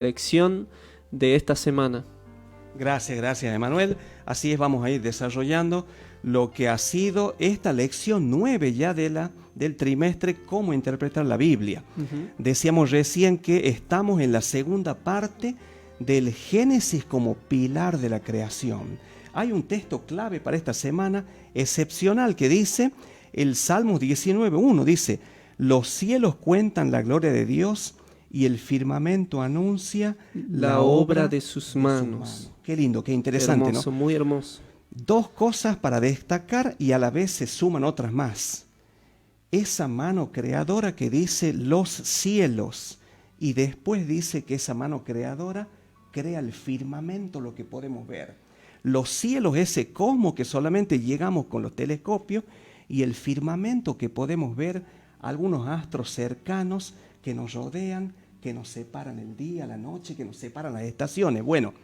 lección de esta semana. Gracias, Emanuel. Así es, vamos a ir desarrollando lo que ha sido esta lección 9 ya del trimestre, cómo interpretar la Biblia. Decíamos recién que estamos en la segunda parte del Génesis como pilar de la creación. Hay un texto clave para esta semana, excepcional, que dice, el Salmo 19:1 dice, los cielos cuentan la gloria de Dios y el firmamento anuncia la obra de sus manos. Qué lindo, qué interesante, hermoso, ¿no? Muy hermoso. Dos cosas para destacar y a la vez se suman otras más. Esa mano creadora que dice los cielos y después dice que esa mano creadora crea el firmamento, lo que podemos ver. Los cielos, ese cosmos que solamente llegamos con los telescopios, y el firmamento que podemos ver, algunos astros cercanos que nos rodean, que nos separan el día, la noche, que nos separan las estaciones. Bueno,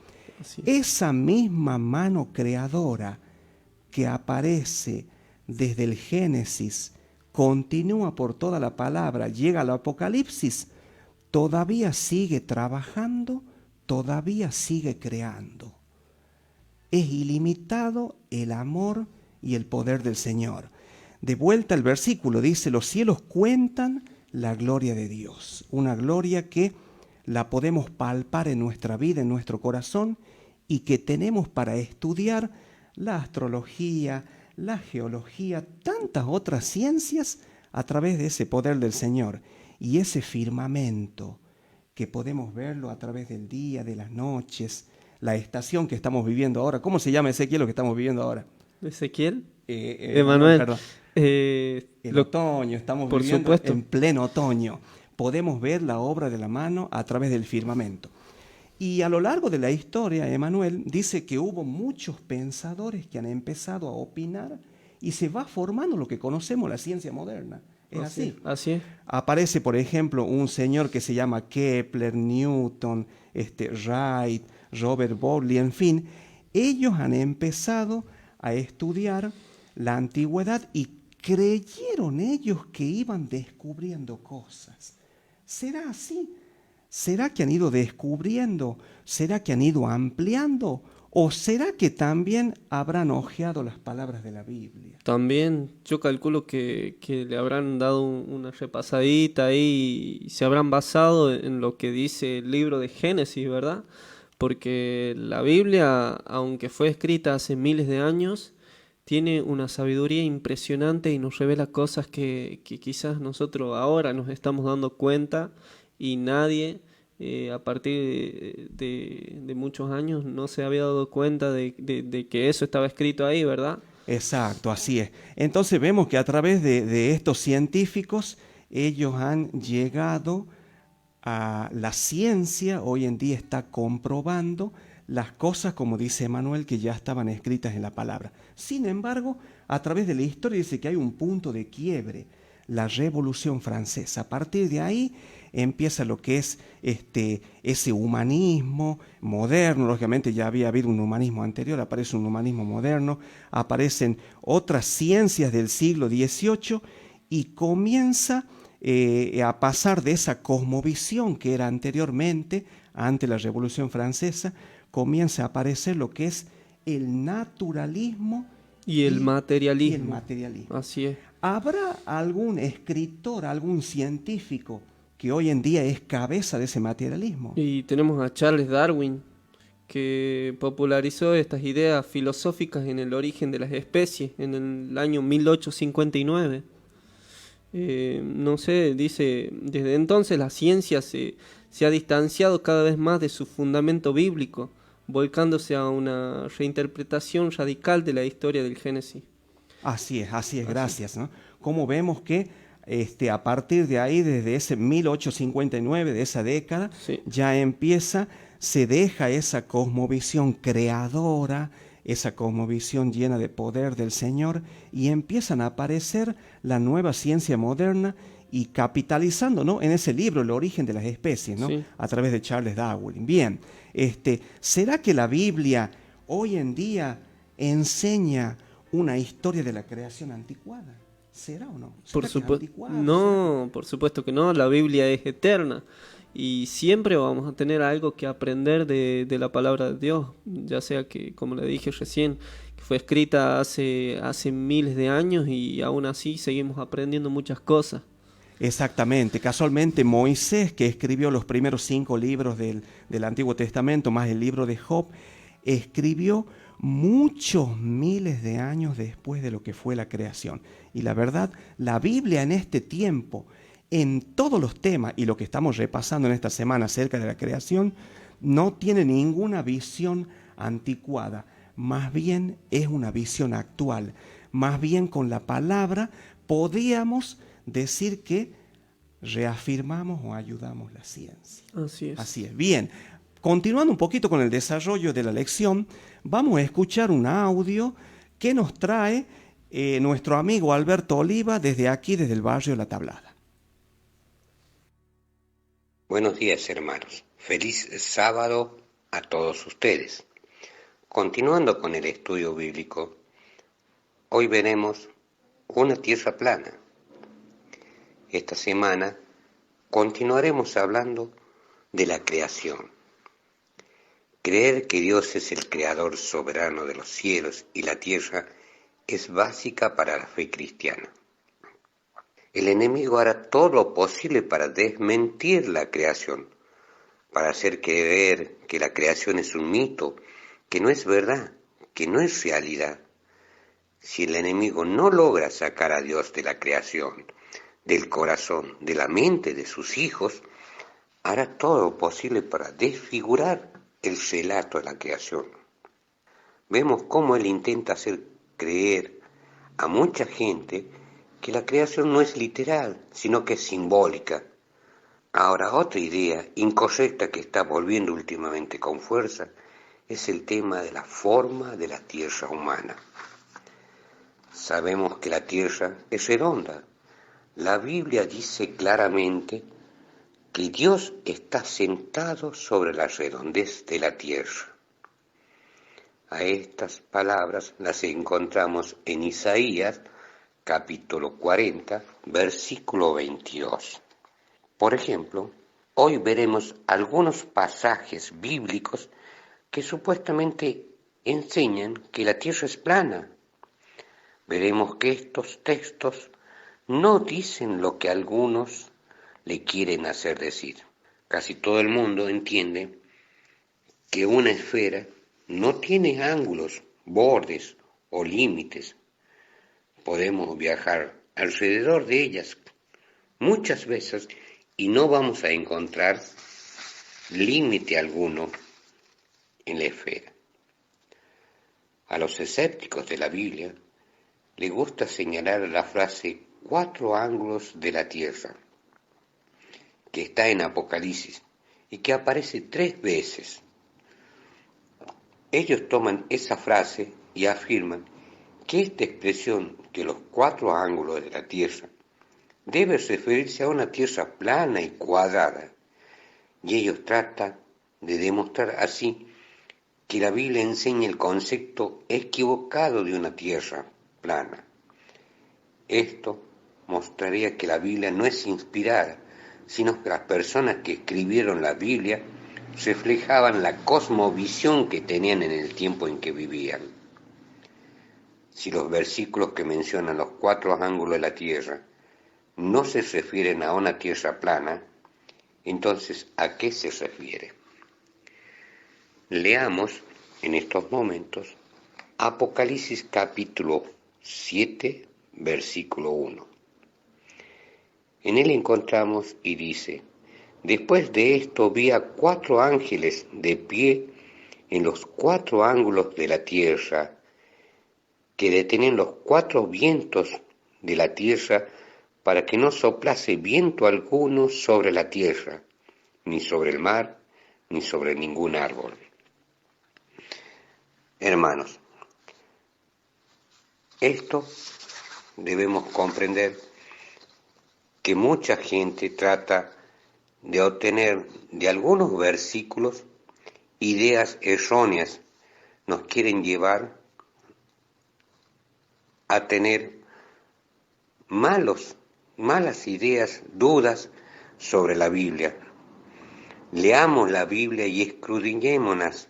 esa misma mano creadora que aparece desde el Génesis, continúa por toda la palabra, llega al Apocalipsis, todavía sigue trabajando, todavía sigue creando. Es ilimitado el amor y el poder del Señor. De vuelta el versículo dice, los cielos cuentan la gloria de Dios, una gloria que la podemos palpar en nuestra vida, en nuestro corazón, y que tenemos para estudiar la astrología, la geología, tantas otras ciencias a través de ese poder del Señor. Y ese firmamento que podemos verlo a través del día, de las noches, la estación que estamos viviendo ahora. ¿Cómo se llama, Ezequiel, lo que estamos viviendo ahora? ¿Ezequiel? Emanuel. Perdón. El otoño, estamos viviendo supuesto. en pleno otoño. Podemos ver la obra de la mano a través del firmamento. Y a lo largo de la historia, Emanuel dice que hubo muchos pensadores que han empezado a opinar y se va formando lo que conocemos, la ciencia moderna. Es así. Así es. Aparece, por ejemplo, un señor que se llama Kepler, Newton, Wright, Robert Bowley, en fin. Ellos han empezado a estudiar la antigüedad y creyeron ellos que iban descubriendo cosas. ¿Será así? ¿Será que han ido descubriendo? ¿Será que han ido ampliando? ¿O será que también habrán hojeado las palabras de la Biblia? También yo calculo que le habrán dado una repasadita ahí y se habrán basado en lo que dice el libro de Génesis, ¿verdad? Porque la Biblia, aunque fue escrita hace miles de años, tiene una sabiduría impresionante y nos revela cosas que quizás nosotros ahora nos estamos dando cuenta y nadie a partir de muchos años no se había dado cuenta de que eso estaba escrito ahí, ¿verdad? Exacto, así es. Entonces vemos que a través de estos científicos ellos han llegado a la ciencia, hoy en día está comprobando las cosas, como dice Emanuel, que ya estaban escritas en la palabra. Sin embargo, a través de la historia dice que hay un punto de quiebre, la Revolución Francesa. A partir de ahí empieza lo que es ese humanismo moderno. Lógicamente ya había habido un humanismo anterior, aparece un humanismo moderno, aparecen otras ciencias del siglo XVIII y comienza a pasar de esa cosmovisión que era anteriormente, ante la Revolución Francesa, comienza a aparecer lo que es el naturalismo y el materialismo. Y el materialismo. Así es. ¿Habrá algún escritor, algún científico que hoy en día es cabeza de ese materialismo? Y tenemos a Charles Darwin, que popularizó estas ideas filosóficas en el origen de las especies en el año 1859. No sé, dice, desde entonces la ciencia se ha distanciado cada vez más de su fundamento bíblico, volcándose a una reinterpretación radical de la historia del Génesis. Así es, gracias, ¿no? Como vemos que a partir de ahí, desde ese 1859, de esa década, sí, ya se deja esa cosmovisión creadora, esa cosmovisión llena de poder del Señor, y empiezan a aparecer la nueva ciencia moderna y capitalizando, ¿no?, en ese libro, El origen de las especies, ¿no?, sí, a través de Charles Darwin. Bien, ¿será que la Biblia hoy en día enseña una historia de la creación anticuada? ¿Será o no? Por supuesto que no, la Biblia es eterna y siempre vamos a tener algo que aprender de la palabra de Dios, ya sea que, como le dije recién, que fue escrita hace miles de años y aún así seguimos aprendiendo muchas cosas. Exactamente. Casualmente Moisés, que escribió los primeros 5 libros del Antiguo Testamento, más el libro de Job, escribió muchos miles de años después de lo que fue la creación. Y la verdad, la Biblia en este tiempo, en todos los temas y lo que estamos repasando en esta semana acerca de la creación, no tiene ninguna visión anticuada. Más bien es una visión actual. Más bien con la palabra podíamos decir que reafirmamos o ayudamos la ciencia. Así es. Así es. Bien, continuando un poquito con el desarrollo de la lección, vamos a escuchar un audio que nos trae nuestro amigo Alberto Oliva desde aquí, desde el barrio La Tablada. Buenos días, hermanos. Feliz sábado a todos ustedes. Continuando con el estudio bíblico, hoy veremos una tierra plana. Esta semana continuaremos hablando de la creación. Creer que Dios es el creador soberano de los cielos y la tierra es básica para la fe cristiana. El enemigo hará todo lo posible para desmentir la creación, para hacer creer que la creación es un mito, que no es verdad, que no es realidad. Si el enemigo no logra sacar a Dios de la creación, del corazón, de la mente de sus hijos, hará todo lo posible para desfigurar el relato de la creación. Vemos cómo él intenta hacer creer a mucha gente que la creación no es literal, sino que es simbólica. Ahora, otra idea incorrecta que está volviendo últimamente con fuerza es el tema de la forma de la tierra humana. Sabemos que la tierra es redonda. La Biblia dice claramente que Dios está sentado sobre la redondez de la tierra. A estas palabras las encontramos en Isaías, capítulo 40, versículo 22. Por ejemplo, hoy veremos algunos pasajes bíblicos que supuestamente enseñan que la tierra es plana. Veremos que estos textos no dicen lo que algunos le quieren hacer decir. Casi todo el mundo entiende que una esfera no tiene ángulos, bordes o límites. Podemos viajar alrededor de ellas muchas veces y no vamos a encontrar límite alguno en la esfera. A los escépticos de la Biblia les gusta señalar la frase 4 ángulos de la tierra, que está en Apocalipsis y que aparece 3 veces. Ellos toman esa frase y afirman que esta expresión de los 4 ángulos de la tierra debe referirse a una tierra plana y cuadrada, y ellos tratan de demostrar así que la Biblia enseña el concepto equivocado de una tierra plana. Esto mostraría que la Biblia no es inspirada, sino que las personas que escribieron la Biblia reflejaban la cosmovisión que tenían en el tiempo en que vivían. Si los versículos que mencionan los 4 ángulos de la tierra no se refieren a una tierra plana, entonces, ¿a qué se refiere? Leamos en estos momentos Apocalipsis capítulo 7, versículo 1. En él encontramos y dice: después de esto vi a 4 ángeles de pie en los 4 ángulos de la tierra, que detenían los 4 vientos de la tierra para que no soplase viento alguno sobre la tierra, ni sobre el mar, ni sobre ningún árbol. Hermanos, esto debemos comprender que mucha gente trata de obtener de algunos versículos ideas erróneas, nos quieren llevar a tener malas ideas, dudas sobre la Biblia. Leamos la Biblia y escudriñemos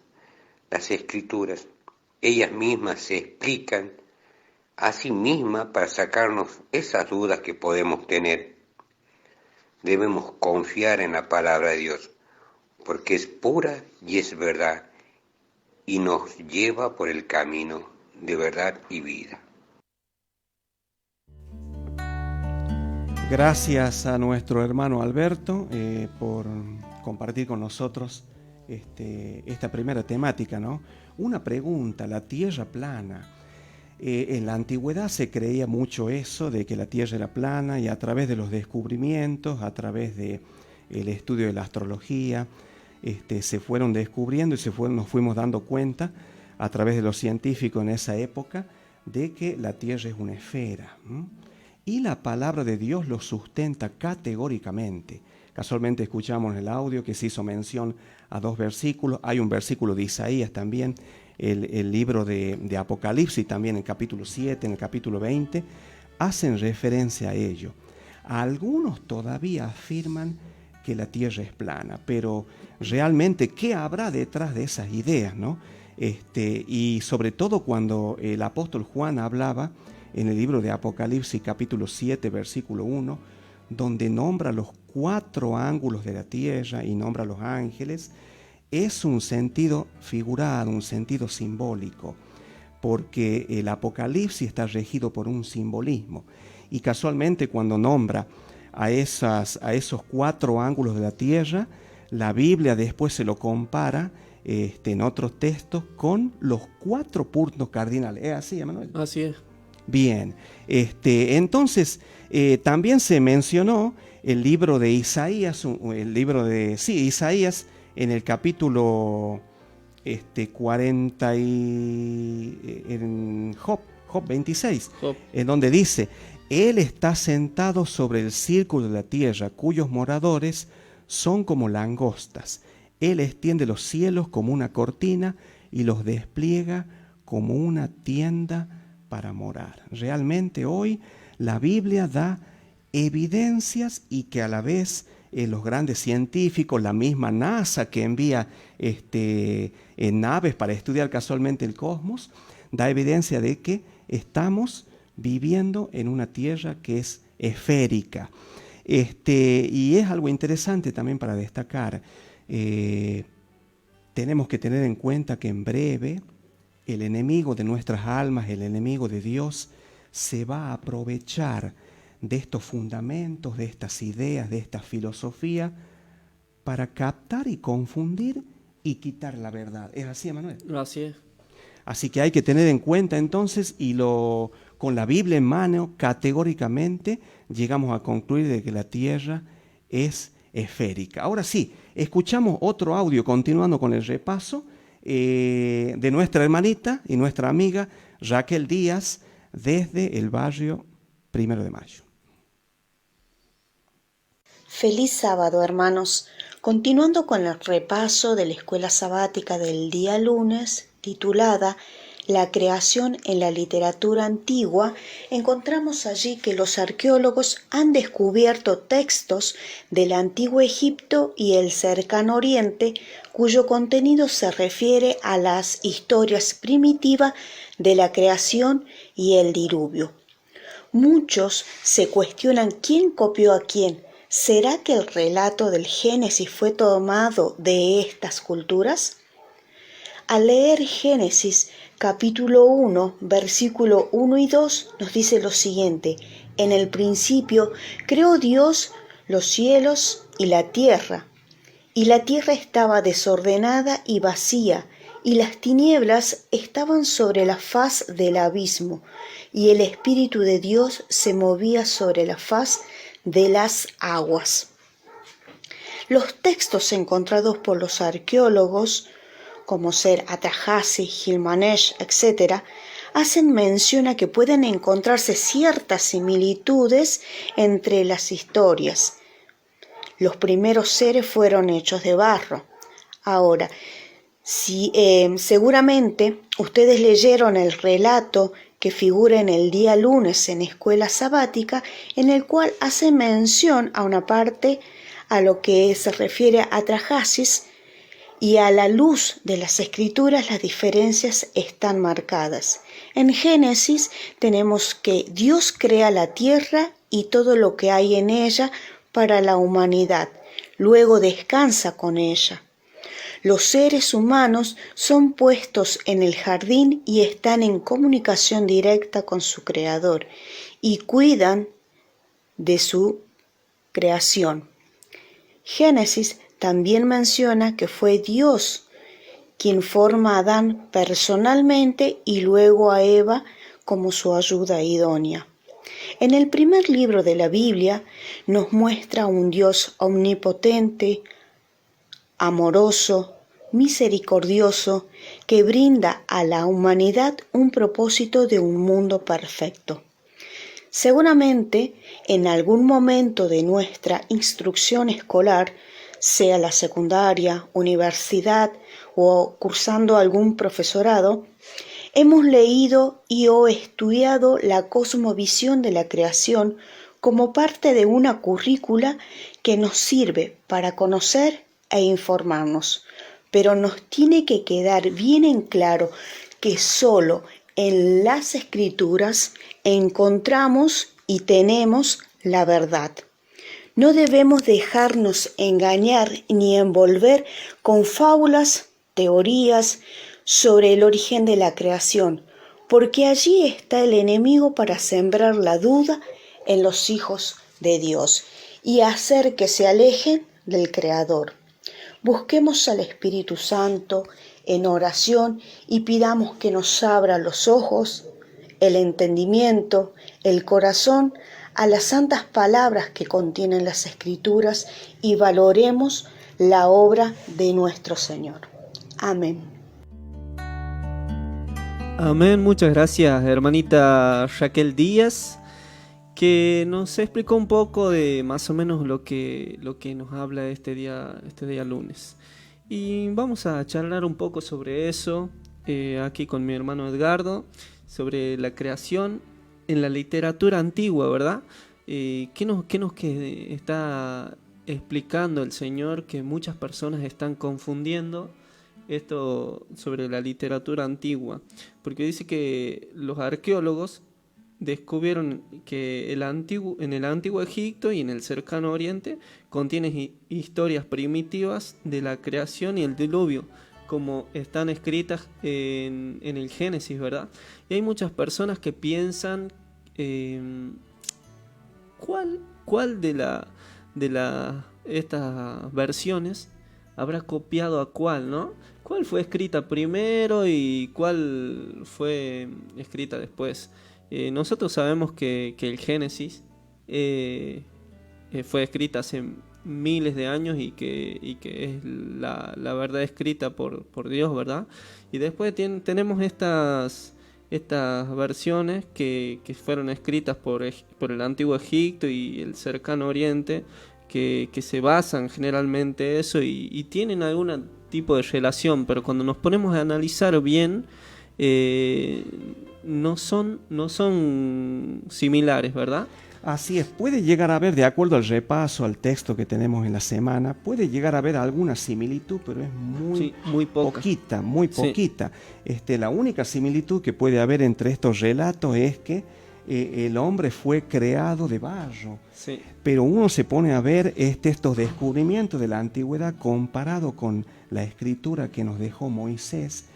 las Escrituras. Ellas mismas se explican a sí mismas para sacarnos esas dudas que podemos tener. Debemos confiar en la palabra de Dios, porque es pura y es verdad, y nos lleva por el camino de verdad y vida. Gracias a nuestro hermano Alberto por compartir con nosotros esta primera temática, ¿no? Una pregunta, la tierra plana. En la antigüedad se creía mucho eso, de que la tierra era plana, y a través de los descubrimientos, a través del estudio de la astrología, se fueron descubriendo y nos fuimos dando cuenta, a través de los científicos en esa época, de que la tierra es una esfera. Y la palabra de Dios lo sustenta categóricamente. Casualmente escuchamos en el audio que se hizo mención a 2 versículos. Hay un versículo de Isaías también, el libro de Apocalipsis también, en el capítulo 7, en el capítulo 20, hacen referencia a ello. Algunos todavía afirman que la tierra es plana, pero realmente, ¿qué habrá detrás de esas ideas, no? Y sobre todo cuando el apóstol Juan hablaba en el libro de Apocalipsis capítulo 7 versículo 1, donde nombra los 4 ángulos de la tierra y nombra a los ángeles, es un sentido figurado, un sentido simbólico, porque el Apocalipsis está regido por un simbolismo, y casualmente cuando nombra a esos 4 ángulos de la tierra, la Biblia después se lo compara en otros textos con los 4 puntos cardinales. ¿Es así, Emanuel? Así es. Bien, entonces también se mencionó el libro de Isaías, Isaías en el capítulo 40 en Job 26, en donde dice: Él está sentado sobre el círculo de la tierra, cuyos moradores son como langostas. Él extiende los cielos como una cortina y los despliega como una tienda para morar. Realmente hoy la Biblia da evidencias, y que a la vez los grandes científicos, la misma NASA que envía naves para estudiar casualmente el cosmos, da evidencia de que estamos viviendo en una tierra que es esférica. Y es algo interesante también para destacar. Tenemos que tener en cuenta que en breve el enemigo de nuestras almas, el enemigo de Dios, se va a aprovechar de estos fundamentos, de estas ideas, de esta filosofía, para captar y confundir y quitar la verdad. ¿Es así, Manuel? Así es. Así que hay que tener en cuenta entonces, con la Biblia en mano, categóricamente llegamos a concluir de que la tierra es esférica. Ahora sí, escuchamos otro audio continuando con el repaso de nuestra hermanita y nuestra amiga Raquel Díaz desde el barrio 1 de Mayo. Feliz sábado, hermanos. Continuando con el repaso de la escuela sabática del día lunes, titulada La creación en la literatura antigua, encontramos allí que los arqueólogos han descubierto textos del antiguo Egipto y el cercano Oriente, cuyo contenido se refiere a las historias primitivas de la creación y el diluvio. Muchos se cuestionan quién copió a quién. ¿Será que el relato del Génesis fue tomado de estas culturas? Al leer Génesis capítulo 1, versículo 1 y 2 nos dice lo siguiente: En el principio creó Dios los cielos y la tierra estaba desordenada y vacía, y las tinieblas estaban sobre la faz del abismo, y el Espíritu de Dios se movía sobre la faz de las aguas. Los textos encontrados por los arqueólogos, como ser Atrahasis, Gilgamesh, etc., hacen mención a que pueden encontrarse ciertas similitudes entre las historias. Los primeros seres fueron hechos de barro. Ahora, seguramente ustedes leyeron el relato que figura en el día lunes en Escuela Sabática, en el cual hace mención a una parte a lo que se refiere a Atrahasis, y a la luz de las Escrituras las diferencias están marcadas. En Génesis tenemos que Dios crea la tierra y todo lo que hay en ella para la humanidad, luego descansa con ella. Los seres humanos son puestos en el jardín y están en comunicación directa con su Creador y cuidan de su creación. Génesis también menciona que fue Dios quien forma a Adán personalmente y luego a Eva como su ayuda idónea. En el primer libro de la Biblia nos muestra un Dios omnipotente, amoroso, misericordioso, que brinda a la humanidad un propósito de un mundo perfecto. Seguramente, en algún momento de nuestra instrucción escolar, sea la secundaria, universidad o cursando algún profesorado, hemos leído y o estudiado la cosmovisión de la creación como parte de una currícula que nos sirve para conocer e informarnos, pero nos tiene que quedar bien en claro que solo en las Escrituras encontramos y tenemos la verdad. No debemos dejarnos engañar ni envolver con fábulas, teorías sobre el origen de la creación, porque allí está el enemigo para sembrar la duda en los hijos de Dios y hacer que se alejen del Creador. Busquemos al Espíritu Santo en oración y pidamos que nos abra los ojos, el entendimiento, el corazón a las santas palabras que contienen las Escrituras y valoremos la obra de nuestro Señor. Amén. Amén, muchas gracias, hermanita Raquel Díaz, que nos explicó un poco de más o menos lo que nos habla este día lunes. Y vamos a charlar un poco sobre eso aquí con mi hermano Edgardo, sobre la creación en la literatura antigua, ¿verdad? ¿Qué nos está explicando el Señor que muchas personas están confundiendo esto sobre la literatura antigua? Porque dice que los arqueólogos descubrieron que en el antiguo Egipto y en el cercano Oriente contiene historias primitivas de la creación y el diluvio, como están escritas en el Génesis, ¿verdad? Y hay muchas personas que piensan ¿cuál de estas versiones habrá copiado a cuál, ¿no? ¿Cuál fue escrita primero y cuál fue escrita después? Nosotros sabemos que el Génesis fue escrita hace miles de años y que es la verdad escrita por Dios, ¿verdad? Y después tenemos estas versiones que fueron escritas por el antiguo Egipto y el cercano Oriente, que se basan generalmente en eso y tienen algún tipo de relación, pero cuando nos ponemos a analizar bien, no son similares, ¿verdad? Así es, puede llegar a haber, de acuerdo al repaso, al texto que tenemos en la semana, puede llegar a haber alguna similitud, pero es muy poquita, muy poquita. Sí. La única similitud que puede haber entre estos relatos es que el hombre fue creado de barro. Sí. Pero uno se pone a ver estos descubrimientos de la antigüedad comparado con la escritura que nos dejó Moisés,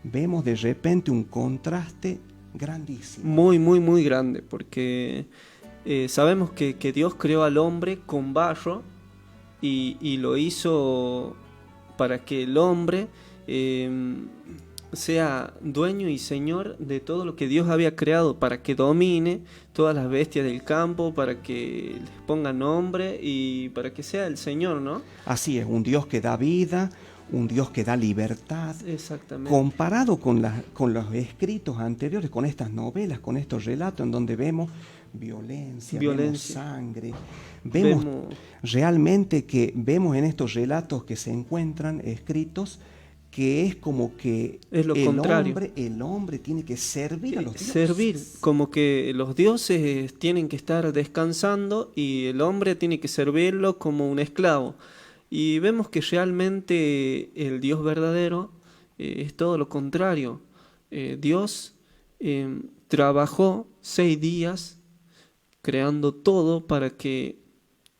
vemos de repente un contraste grandísimo. Muy, muy, muy grande, porque sabemos que Dios creó al hombre con barro y lo hizo para que el hombre sea dueño y señor de todo lo que Dios había creado, para que domine todas las bestias del campo, para que les ponga nombre y para que sea el Señor, ¿no? Así es, un Dios que da vida, un Dios que da libertad. Exactamente. Comparado con los escritos anteriores, con estas novelas, con estos relatos en donde vemos violencia, vemos sangre, vemos realmente que vemos en estos relatos que se encuentran escritos que es como que Es lo contrario. el hombre tiene que servir a los dioses. Servir, como que los dioses tienen que estar descansando y el hombre tiene que servirlo como un esclavo. Y vemos que realmente el Dios verdadero es todo lo contrario. Dios trabajó 6 días creando todo para que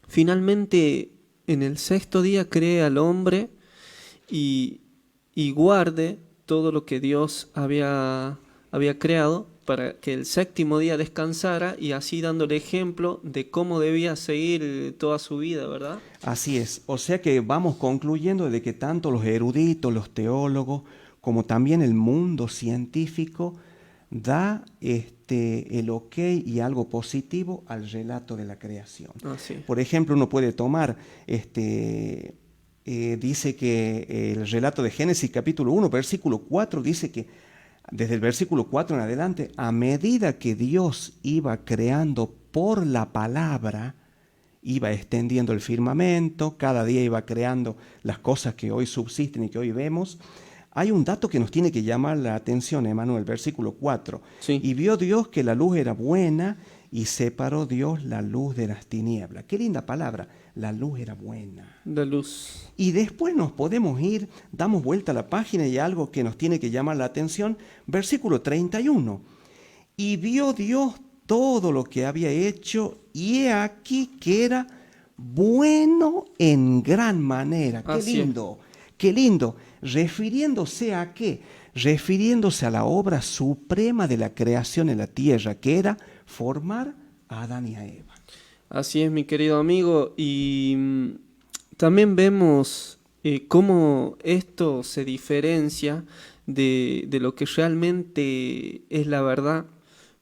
finalmente en el 6º día cree al hombre y guarde todo lo que Dios había creado para que el 7º día descansara y así dándole ejemplo de cómo debía seguir toda su vida, ¿verdad? Así es, o sea que vamos concluyendo de que tanto los eruditos, los teólogos, como también el mundo científico da el ok y algo positivo al relato de la creación. Sí. Por ejemplo, uno puede tomar, dice que el relato de Génesis capítulo 1, versículo 4, dice que desde el versículo 4 en adelante, a medida que Dios iba creando por la palabra, iba extendiendo el firmamento, cada día iba creando las cosas que hoy subsisten y que hoy vemos. Hay un dato que nos tiene que llamar la atención, Emanuel, versículo 4. Sí. Y vio Dios que la luz era buena y separó Dios la luz de las tinieblas. Qué linda palabra, la luz era buena. La luz. Y después nos podemos ir, damos vuelta a la página y algo que nos tiene que llamar la atención, versículo 31. Y vio Dios todo lo que había hecho y he aquí que era bueno en gran manera. Qué Así lindo, qué lindo. ¿Refiriéndose a qué? Refiriéndose a la obra suprema de la creación en la tierra, que era formar a Adán y a Eva. Así es, mi querido amigo. Y también vemos cómo esto se diferencia de lo que realmente es la verdad,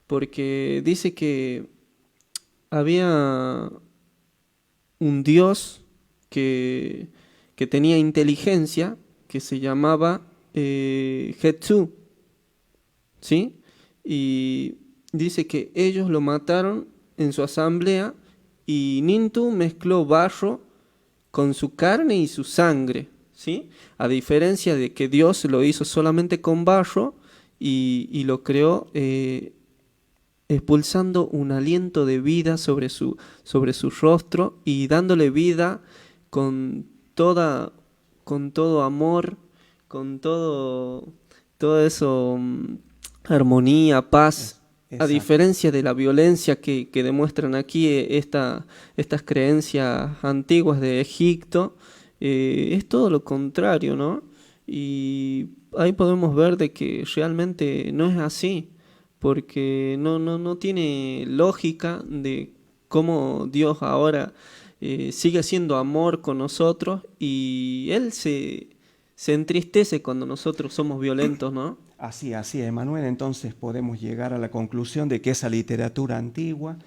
porque dice que había un Dios que tenía inteligencia, que se llamaba Hetsu, ¿sí? Y dice que ellos lo mataron en su asamblea y Nintu mezcló barro con su carne y su sangre, ¿sí? A diferencia de que Dios lo hizo solamente con barro y lo creó expulsando un aliento de vida sobre su rostro y dándole vida con todo amor, con todo eso, armonía, paz. Exacto. A diferencia de la violencia que demuestran aquí estas creencias antiguas de Egipto, es todo lo contrario, ¿no? Y ahí podemos ver de que realmente no es así, porque no tiene lógica de cómo Dios ahora sigue siendo amor con nosotros y Él se entristece cuando nosotros somos violentos, ¿no? Así, Emanuel, entonces podemos llegar a la conclusión de que esa literatura antigua,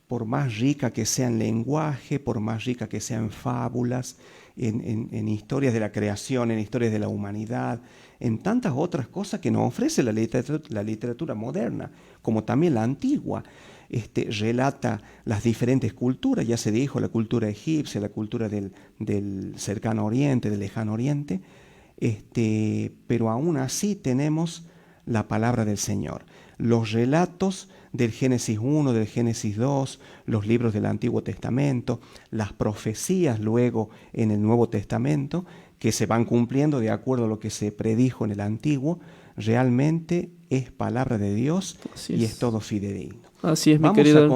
por más rica que sea en lenguaje, por más rica que sea en fábulas, en historias de la creación, en historias de la humanidad, en tantas otras cosas que nos ofrece la literatura moderna, como también la antigua, relata las diferentes culturas, ya se dijo, la cultura egipcia, la cultura del cercano oriente, del lejano oriente, pero aún así tenemos la palabra del Señor. Los relatos del Génesis 1, del Génesis 2, los libros del Antiguo Testamento, las profecías luego en el Nuevo Testamento, que se van cumpliendo de acuerdo a lo que se predijo en el Antiguo, realmente es palabra de Dios y es todo fidedigno. Así es, mi querido.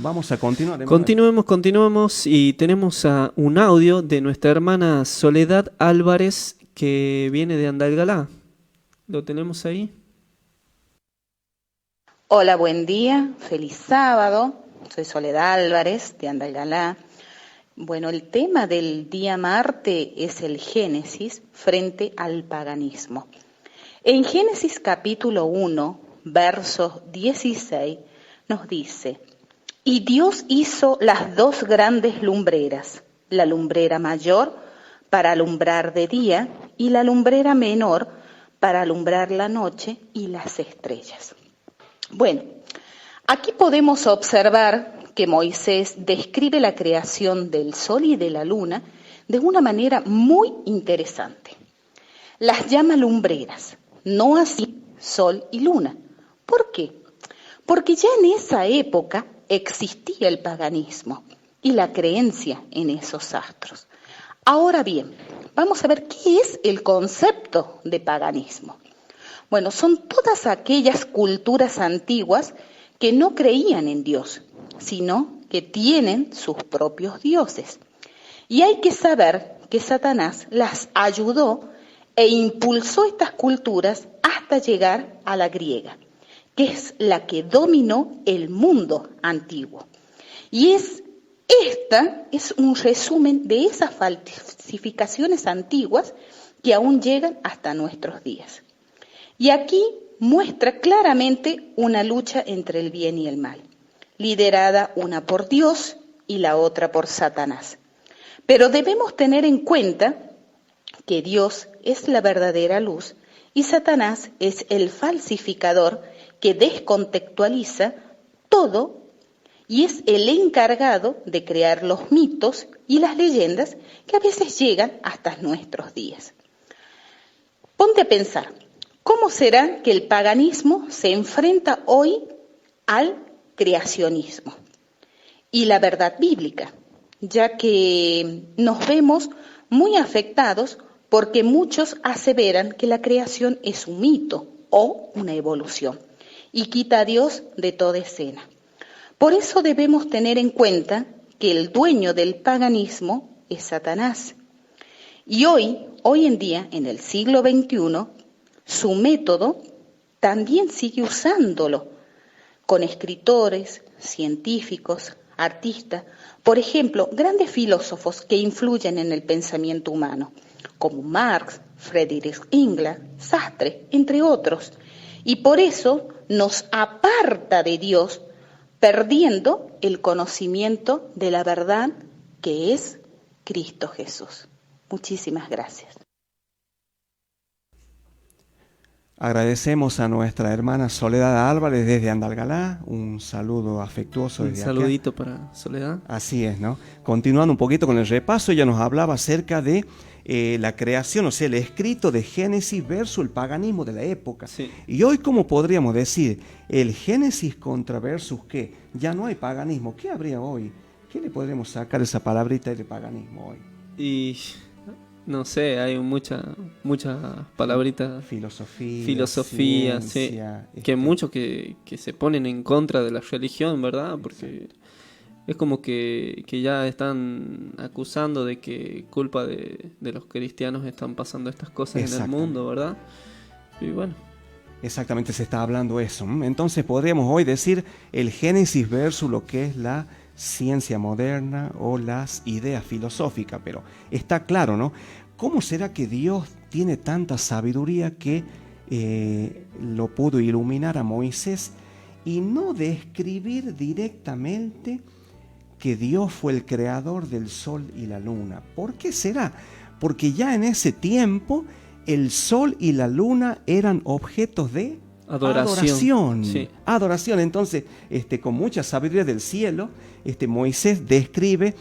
Vamos a continuar. Continuemos y tenemos un audio de nuestra hermana Soledad Álvarez que viene de Andalgalá. ¿Lo tenemos ahí? Hola, buen día, feliz sábado. Soy Soledad Álvarez de Andalgalá. Bueno, el tema del día martes es el Génesis frente al paganismo. En Génesis capítulo 1, versos 16, nos dice: y Dios hizo las 2 grandes lumbreras, la lumbrera mayor para alumbrar de día y la lumbrera menor para alumbrar la noche y las estrellas. Bueno, aquí podemos observar que Moisés describe la creación del sol y de la luna de una manera muy interesante. las llama lumbreras, no así sol y luna. ¿Por qué? Porque ya en esa época existía el paganismo y la creencia en esos astros. Ahora bien, vamos a ver qué es el concepto de paganismo. Bueno, son todas aquellas culturas antiguas que no creían en Dios, sino que tienen sus propios dioses. Y hay que saber que Satanás las ayudó e impulsó estas culturas hasta llegar a la griega, que es la que dominó el mundo antiguo. Y esta es un resumen de esas falsificaciones antiguas que aún llegan hasta nuestros días. Y aquí muestra claramente una lucha entre el bien y el mal, liderada una por Dios y la otra por Satanás. Pero debemos tener en cuenta que Dios es la verdadera luz y Satanás es el falsificador que descontextualiza todo y es el encargado de crear los mitos y las leyendas que a veces llegan hasta nuestros días. Ponte a pensar, ¿cómo será que el paganismo se enfrenta hoy al creacionismo y la verdad bíblica? Ya que nos vemos muy afectados porque muchos aseveran que la creación es un mito o una evolución y quita a Dios de toda escena. Por eso debemos tener en cuenta que el dueño del paganismo es Satanás. Y hoy en día, en el siglo XXI, su método también sigue usándolo con escritores, científicos, artistas, por ejemplo, grandes filósofos que influyen en el pensamiento humano, como Marx, Friedrich Engels, Sartre, entre otros. Y por eso nos aparta de Dios, perdiendo el conocimiento de la verdad que es Cristo Jesús. Muchísimas gracias. Agradecemos a nuestra hermana Soledad Álvarez desde Andalgalá, un saludo afectuoso desde acá. Un saludito para Soledad. Así es, ¿no? Continuando un poquito con el repaso, ella nos hablaba acerca de la creación, o sea, el escrito de Génesis versus el paganismo de la época. Sí. Y hoy, ¿cómo podríamos decir? El Génesis contra versus ¿qué? Ya no hay paganismo. ¿Qué habría hoy? ¿Qué le podríamos sacar esa palabrita de paganismo hoy? Y no sé, hay muchas palabritas. Filosofía, ciencia, sí. Que muchos que se ponen en contra de la religión, ¿verdad? Porque es como que ya están acusando de que culpa de los cristianos están pasando estas cosas en el mundo, ¿verdad? Y bueno. Exactamente, se está hablando eso. Entonces podríamos hoy decir el Génesis versus lo que es la ciencia moderna o las ideas filosóficas, pero está claro, ¿no? ¿Cómo será que Dios tiene tanta sabiduría que lo pudo iluminar a Moisés y no describir directamente que Dios fue el creador del sol y la luna? ¿Por qué será? Porque ya en ese tiempo el sol y la luna eran objetos de adoración. Sí. Adoración. Entonces, con mucha sabiduría del cielo, Moisés describe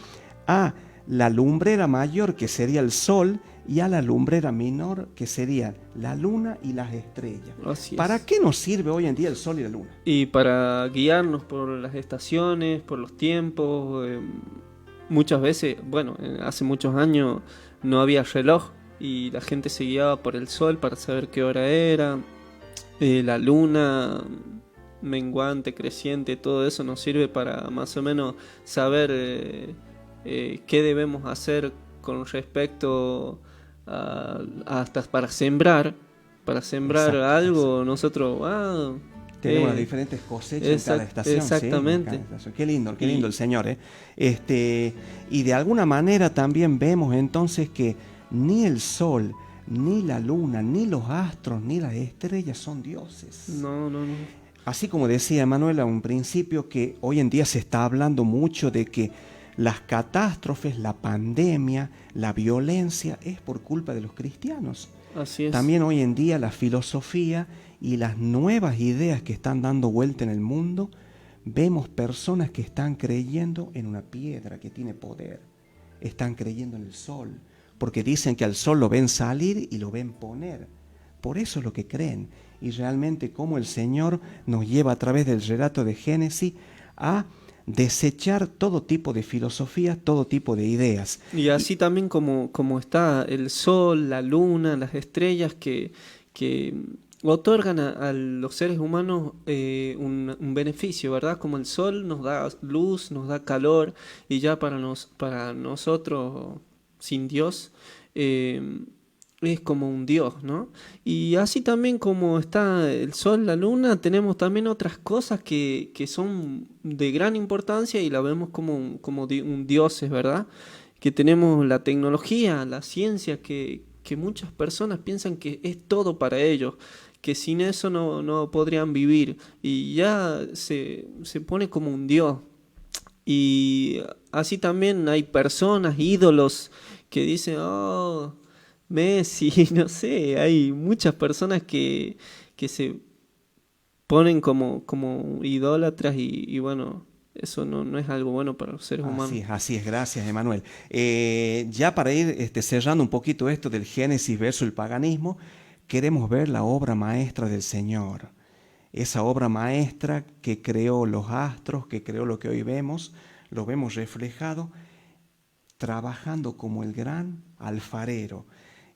a la lumbrera mayor, que sería el sol, y a la lumbrera menor, que sería la luna y las estrellas. ¿Para qué nos sirve hoy en día el sol y la luna? Y para guiarnos por las estaciones, por los tiempos. Muchas veces, bueno, hace muchos años no había reloj y la gente se guiaba por el sol para saber qué hora era. La luna menguante, creciente, todo eso nos sirve para más o menos saber qué debemos hacer con respecto hasta para sembrar algo. Nosotros tenemos las diferentes cosechas en cada estación. Exactamente. ¿Sí? En cada estación. Qué lindo el Señor. Y de alguna manera también vemos entonces que ni el sol, ni la luna, ni los astros, ni las estrellas son dioses. No. Así como decía Manuela a un principio, que hoy en día se está hablando mucho de que las catástrofes, la pandemia, la violencia es por culpa de los cristianos. Así es. También hoy en día la filosofía y las nuevas ideas que están dando vuelta en el mundo, vemos personas que están creyendo en una piedra que tiene poder, están creyendo en el sol, porque dicen que al sol lo ven salir y lo ven poner. Por eso es lo que creen. Y realmente cómo el Señor nos lleva a través del relato de Génesis a desechar todo tipo de filosofías, todo tipo de ideas. Y así también como está el sol, la luna, las estrellas que otorgan a los seres humanos un beneficio, ¿verdad? Como el sol nos da luz, nos da calor, y ya para nosotros, sin Dios, es como un Dios, ¿no? Y así también como está el sol, la luna, tenemos también otras cosas que son de gran importancia y la vemos como un dioses, ¿verdad? Que tenemos la tecnología, la ciencia, que muchas personas piensan que es todo para ellos, que sin eso no podrían vivir, y ya se pone como un dios. Y así también hay personas, ídolos, que dicen, oh, Messi, no sé, hay muchas personas que se ponen como idólatras y bueno, eso no es algo bueno para los seres humanos. Así es, gracias, Emanuel. Ya para ir cerrando un poquito esto del Génesis versus el paganismo, queremos ver la obra maestra del Señor. Esa obra maestra que creó los astros, que creó lo que hoy vemos, lo vemos reflejado trabajando como el gran alfarero.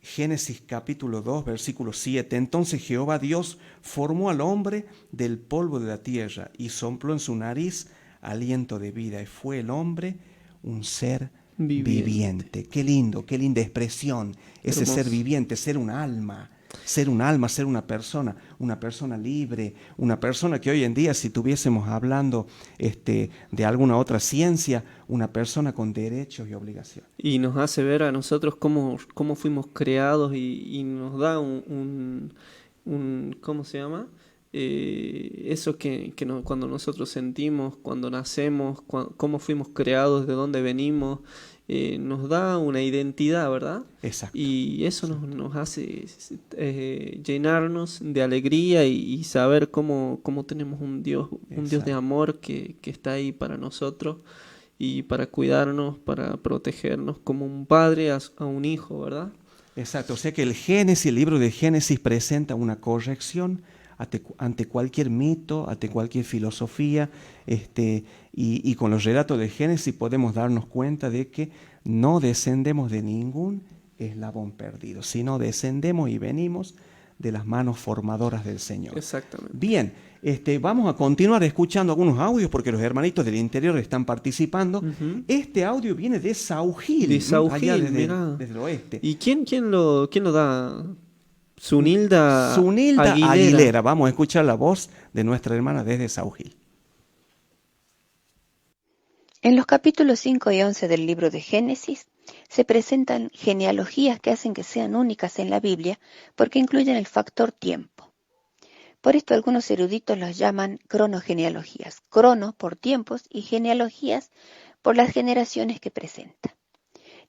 Génesis capítulo 2, versículo 7. Entonces Jehová Dios formó al hombre del polvo de la tierra y sopló en su nariz aliento de vida, y fue el hombre un ser viviente. Qué lindo, qué linda expresión, ese Hermoso. ser viviente, ser un alma, ser una persona libre, una persona que hoy en día, si estuviésemos hablando de alguna otra ciencia, una persona con derechos y obligaciones. Y nos hace ver a nosotros cómo fuimos creados y nos da ¿cómo se llama? Eso cuando nosotros sentimos, cuando nacemos, cómo fuimos creados, de dónde venimos, nos da una identidad, ¿verdad? Exacto. Y eso nos hace llenarnos de alegría y saber cómo tenemos un Dios de amor que está ahí para nosotros y para cuidarnos, para protegernos, como un padre a un hijo, ¿verdad? Exacto, o sea que el libro de Génesis presenta una corrección ante cualquier mito, ante cualquier filosofía, y con los relatos de Génesis podemos darnos cuenta de que no descendemos de ningún eslabón perdido, sino descendemos y venimos de las manos formadoras del Señor. Exactamente. Bien, vamos a continuar escuchando algunos audios porque los hermanitos del interior están participando. Uh-huh. Este audio viene de Saugil, De Saugil, allá mirá. desde el oeste. ¿Y quién lo da? Zunilda Aguilera. Vamos a escuchar la voz de nuestra hermana desde Saugil. En los capítulos 5 y 11 del libro de Génesis se presentan genealogías que hacen que sean únicas en la Biblia porque incluyen el factor tiempo. Por esto algunos eruditos los llaman cronogenealogías, crono por tiempos y genealogías por las generaciones que presenta.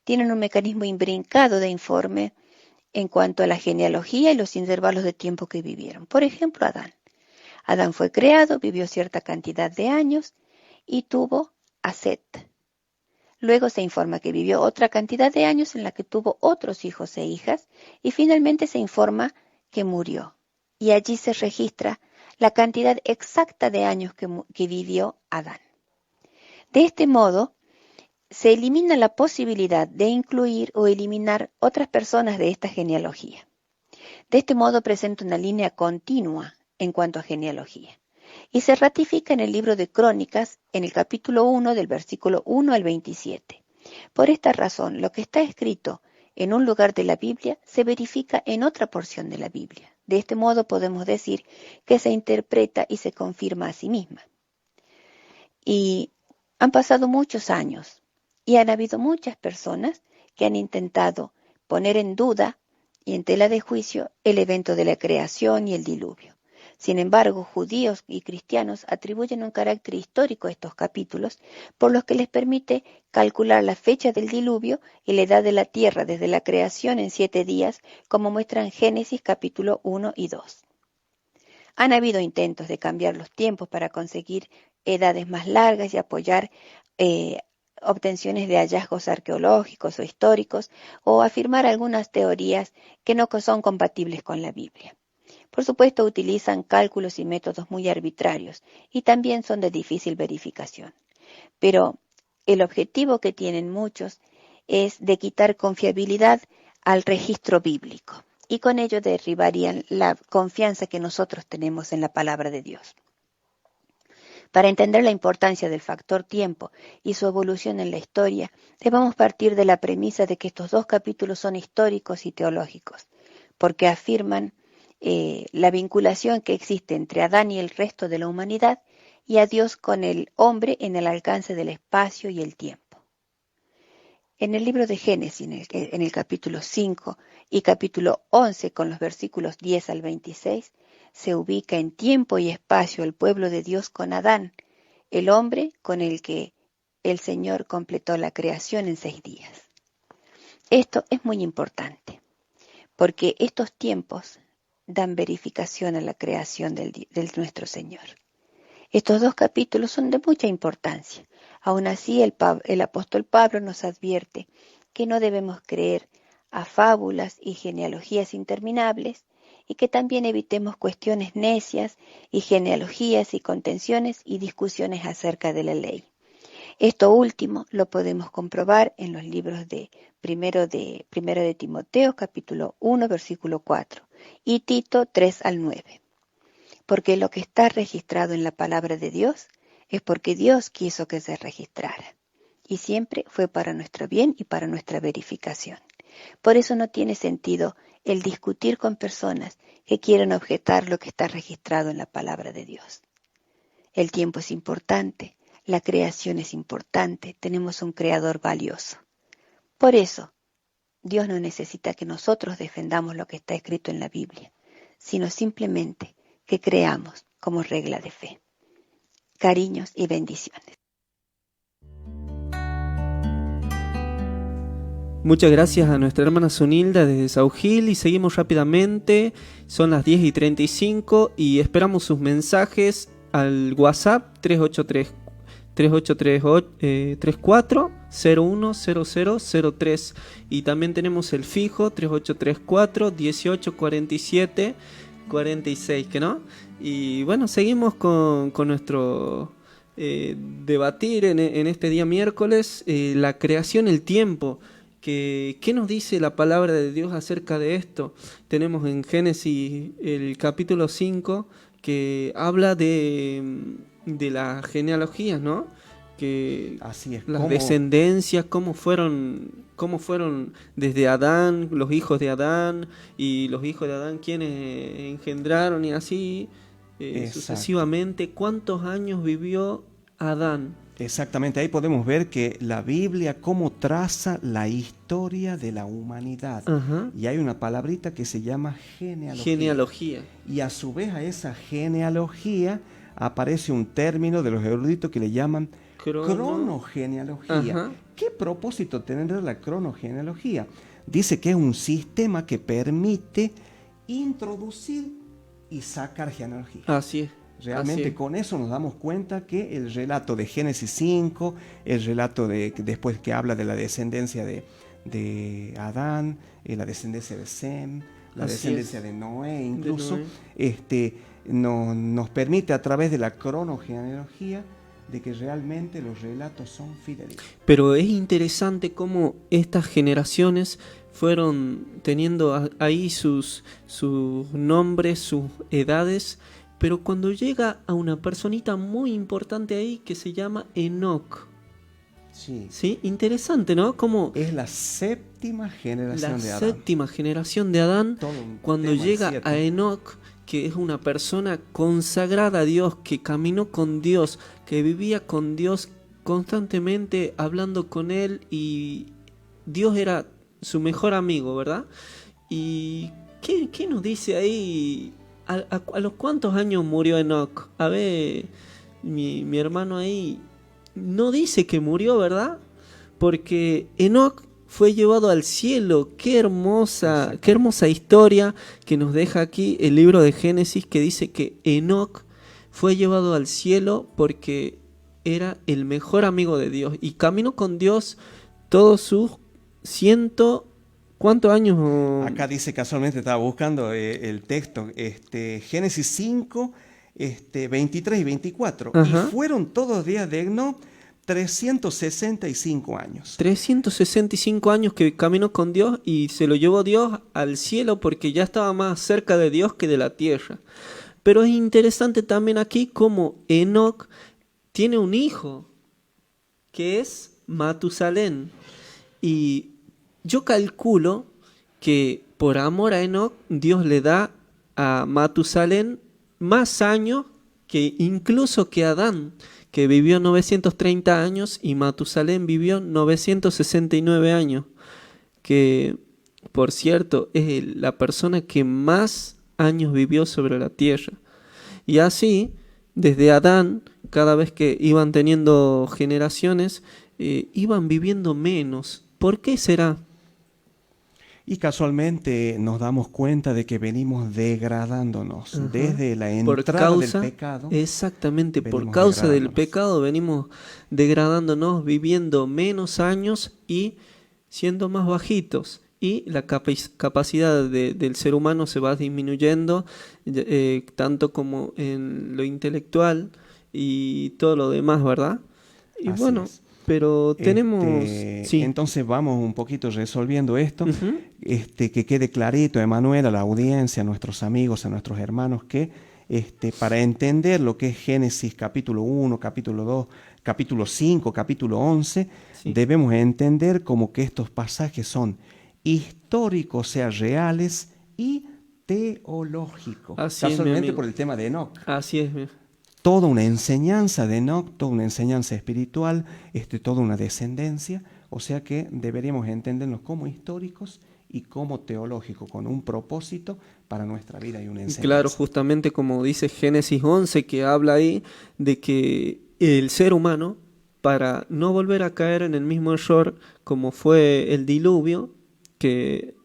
Tienen un mecanismo imbrincado de informe en cuanto a la genealogía y los intervalos de tiempo que vivieron. Por ejemplo, Adán. Adán fue creado, vivió cierta cantidad de años y tuvo a Set. Luego se informa que vivió otra cantidad de años en la que tuvo otros hijos e hijas y finalmente se informa que murió. Y allí se registra la cantidad exacta de años que vivió Adán. De este modo, se elimina la posibilidad de incluir o eliminar otras personas de esta genealogía. De este modo presenta una línea continua en cuanto a genealogía y se ratifica en el libro de Crónicas en el capítulo 1 del versículo 1 al 27. Por esta razón, lo que está escrito en un lugar de la Biblia se verifica en otra porción de la Biblia. De este modo podemos decir que se interpreta y se confirma a sí misma. Y han pasado muchos años. Y han habido muchas personas que han intentado poner en duda y en tela de juicio el evento de la creación y el diluvio. Sin embargo, judíos y cristianos atribuyen un carácter histórico a estos capítulos, por los que les permite calcular la fecha del diluvio y la edad de la tierra desde la creación en 7 días, como muestran Génesis capítulo 1 y 2. Han habido intentos de cambiar los tiempos para conseguir edades más largas y apoyar obtenciones de hallazgos arqueológicos o históricos, o afirmar algunas teorías que no son compatibles con la Biblia. Por supuesto, utilizan cálculos y métodos muy arbitrarios y también son de difícil verificación. Pero el objetivo que tienen muchos es de quitar confiabilidad al registro bíblico y con ello derribarían la confianza que nosotros tenemos en la palabra de Dios. Para entender la importancia del factor tiempo y su evolución en la historia, debemos partir de la premisa de que estos dos capítulos son históricos y teológicos, porque afirman la vinculación que existe entre Adán y el resto de la humanidad y a Dios con el hombre en el alcance del espacio y el tiempo. En el libro de Génesis, en el capítulo 5 y capítulo 11, con los versículos 10 al 26, se ubica en tiempo y espacio el pueblo de Dios con Adán, el hombre con el que el Señor completó la creación en 6 días. Esto es muy importante, porque estos tiempos dan verificación a la creación del nuestro Señor. Estos dos capítulos son de mucha importancia. Aún así, el apóstol Pablo nos advierte que no debemos creer a fábulas y genealogías interminables y que también evitemos cuestiones necias y genealogías y contenciones y discusiones acerca de la ley. Esto último lo podemos comprobar en los libros de Primero de Timoteo, capítulo 1, versículo 4, y Tito 3 al 9. Porque lo que está registrado en la palabra de Dios es porque Dios quiso que se registrara. Y siempre fue para nuestro bien y para nuestra verificación. Por eso no tiene sentido el discutir con personas que quieren objetar lo que está registrado en la palabra de Dios. El tiempo es importante, la creación es importante, tenemos un creador valioso. Por eso, Dios no necesita que nosotros defendamos lo que está escrito en la Biblia, sino simplemente que creamos como regla de fe. Cariños y bendiciones. Muchas gracias a nuestra hermana Sonilda desde Saugil y seguimos rápidamente, son las 10:35 y esperamos sus mensajes al WhatsApp 3834-010003 y también tenemos el fijo 3834-1847-46, ¿que no? Y bueno, seguimos con nuestro debatir en este día miércoles, la creación, el tiempo. ¿Qué nos dice la palabra de Dios acerca de esto? Tenemos en Génesis el capítulo 5 que habla de las genealogías, ¿no? Que así es, las descendencias, cómo fueron desde Adán, los hijos de Adán, y los hijos de Adán quienes engendraron y así sucesivamente. ¿Cuántos años vivió Adán? Exactamente, ahí podemos ver que la Biblia cómo traza la historia de la humanidad. Ajá. Y hay una palabrita que se llama genealogía. Y a su vez a esa genealogía aparece un término de los eruditos que le llaman cronogenealogía. Ajá. ¿Qué propósito tendrá la cronogenealogía? Dice que es un sistema que permite introducir y sacar genealogía. Así es. Realmente con eso nos damos cuenta que el relato de Génesis 5, el relato después que habla de la descendencia de Adán, la descendencia de Sem, la descendencia de Noé incluso, nos permite a través de la cronogenealogía de que realmente los relatos son fidedignos. Pero es interesante cómo estas generaciones fueron teniendo ahí sus nombres, sus edades. Pero cuando llega a una personita muy importante ahí que se llama Enoc. Sí, interesante, ¿no? Como es la séptima generación de Adán. La séptima generación de Adán, cuando llega a Enoc, que es una persona consagrada a Dios, que caminó con Dios, que vivía con Dios constantemente, hablando con él, y Dios era su mejor amigo, ¿verdad? ¿Y qué nos dice ahí? ¿A los cuántos años murió Enoc? A ver, mi hermano ahí no dice que murió, ¿verdad? Porque Enoc fue llevado al cielo. Qué hermosa historia que nos deja aquí el libro de Génesis, que dice que Enoc fue llevado al cielo porque era el mejor amigo de Dios y caminó con Dios todos sus ciento... ¿Cuántos años? Acá dice, casualmente estaba buscando el texto, Génesis 5, 23 y 24. Ajá. Y fueron todos los días de Enoc 365 años. 365 años que caminó con Dios y se lo llevó Dios al cielo porque ya estaba más cerca de Dios que de la tierra. Pero es interesante también aquí cómo Enoc tiene un hijo que es Matusalén. Y yo calculo que por amor a Enoc, Dios le da a Matusalén más años que incluso que Adán, que vivió 930 años, y Matusalén vivió 969 años, que por cierto es la persona que más años vivió sobre la tierra. Y así, desde Adán, cada vez que iban teniendo generaciones, iban viviendo menos. ¿Por qué será? Y casualmente nos damos cuenta de que venimos degradándonos. Ajá. Desde la Por entrada causa, del pecado. exactamente, por venimos causa del degradándonos. pecado venimos degradándonos, viviendo menos años y siendo más bajitos. Y la capacidad del ser humano se va disminuyendo, tanto como en lo intelectual y todo lo demás, ¿verdad? Y Así bueno, es. pero tenemos... Sí. Entonces vamos un poquito resolviendo esto, Ujú. que quede clarito, Emanuel, a la audiencia, a nuestros amigos, a nuestros hermanos, que para entender lo que es Génesis capítulo 1, capítulo 2, capítulo 5, capítulo 11, Sí. debemos entender como que estos pasajes son históricos, o sea, reales y teológicos. Así es, mi Casualmente amigo. por el tema de Enoc. Así es. Toda una enseñanza de Enoc, toda una enseñanza espiritual, toda una descendencia, o sea que deberíamos entenderlos como históricos y como teológicos, con un propósito para nuestra vida y una enseñanza. Claro, justamente como dice Génesis 11, que habla ahí de que el ser humano, para no volver a caer en el mismo error como fue el diluvio, que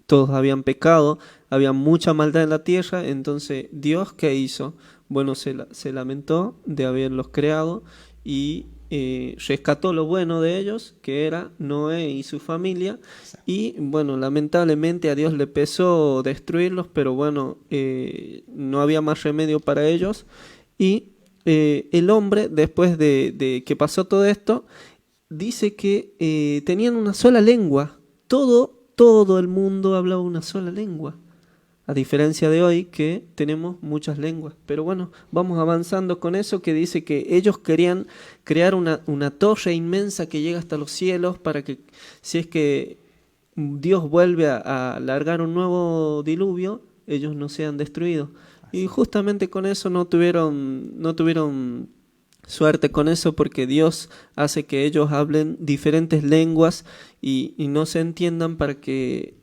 todos habían pecado, había mucha maldad en la tierra, entonces Dios, ¿qué hizo? Bueno, se lamentó de haberlos creado y rescató lo bueno de ellos, que era Noé y su familia. Y bueno, lamentablemente a Dios le pesó destruirlos, pero bueno, no había más remedio para ellos. Y el hombre, después de que pasó todo esto, dice que tenían una sola lengua. Todo el mundo hablaba una sola lengua. A diferencia de hoy que tenemos muchas lenguas. Pero bueno, vamos avanzando con eso, que dice que ellos querían crear una torre inmensa que llega hasta los cielos para que, si es que Dios vuelve a largar un nuevo diluvio, ellos no sean destruidos. Y justamente con eso no tuvieron suerte con eso, porque Dios hace que ellos hablen diferentes lenguas y no se entiendan para que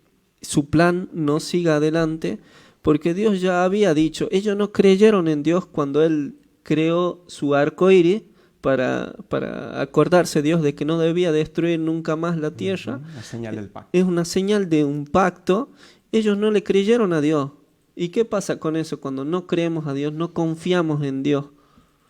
su plan no siga adelante, porque Dios ya había dicho, ellos no creyeron en Dios cuando Él creó su arco iris para acordarse Dios de que no debía destruir nunca más la tierra. La señal del pacto. Es una señal de un pacto. Ellos no le creyeron a Dios. ¿Y qué pasa con eso? Cuando no creemos a Dios, no confiamos en Dios.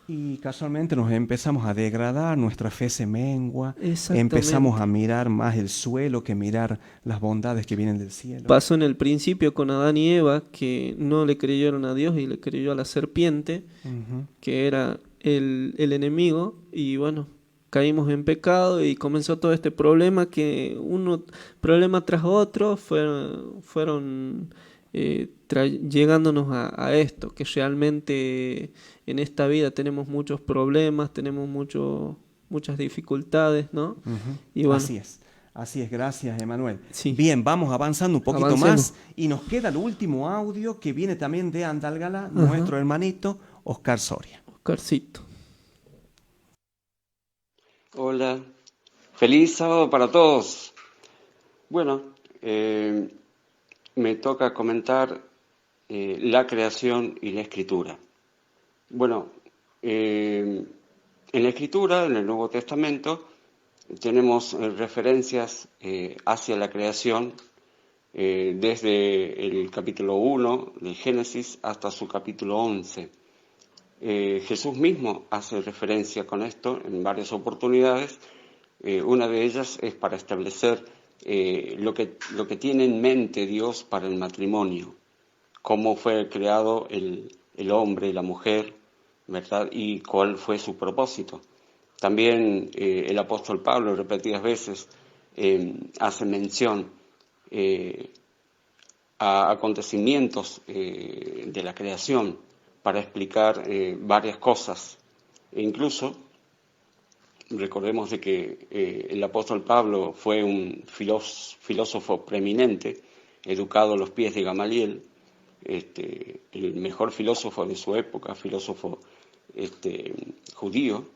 Y casualmente nos empezamos a degradar, nuestra fe se mengua, Exactamente. empezamos a mirar más el suelo que mirar las bondades que vienen del cielo. Pasó en el principio con Adán y Eva, que no le creyeron a Dios y le creyó a la serpiente, que era el enemigo, y bueno, caímos en pecado y comenzó todo este problema, que problema tras otro fueron llegándonos a esto, que realmente en esta vida tenemos muchos problemas, tenemos muchas dificultades, ¿no? Y bueno, Así es, gracias, Emanuel. Sí. Bien, vamos avanzando un poquito Avancemos. más y nos queda el último audio que viene también de Andalgalá, nuestro hermanito Oscar Soria. Oscarcito. Hola, feliz sábado para todos. Bueno, me toca comentar la creación y la escritura. Bueno, en la escritura, en el Nuevo Testamento, tenemos referencias hacia la creación desde el capítulo 1 de Génesis hasta su capítulo 11. Jesús mismo hace referencia con esto en varias oportunidades. Una de ellas es para establecer lo que tiene en mente Dios para el matrimonio, cómo fue creado el hombre y la mujer, ¿verdad? Y cuál fue su propósito. También el apóstol Pablo repetidas veces hace mención a acontecimientos de la creación para explicar varias cosas. E incluso recordemos de que el apóstol Pablo fue un filósofo preeminente, educado a los pies de Gamaliel, el mejor filósofo de su época, filósofo judío,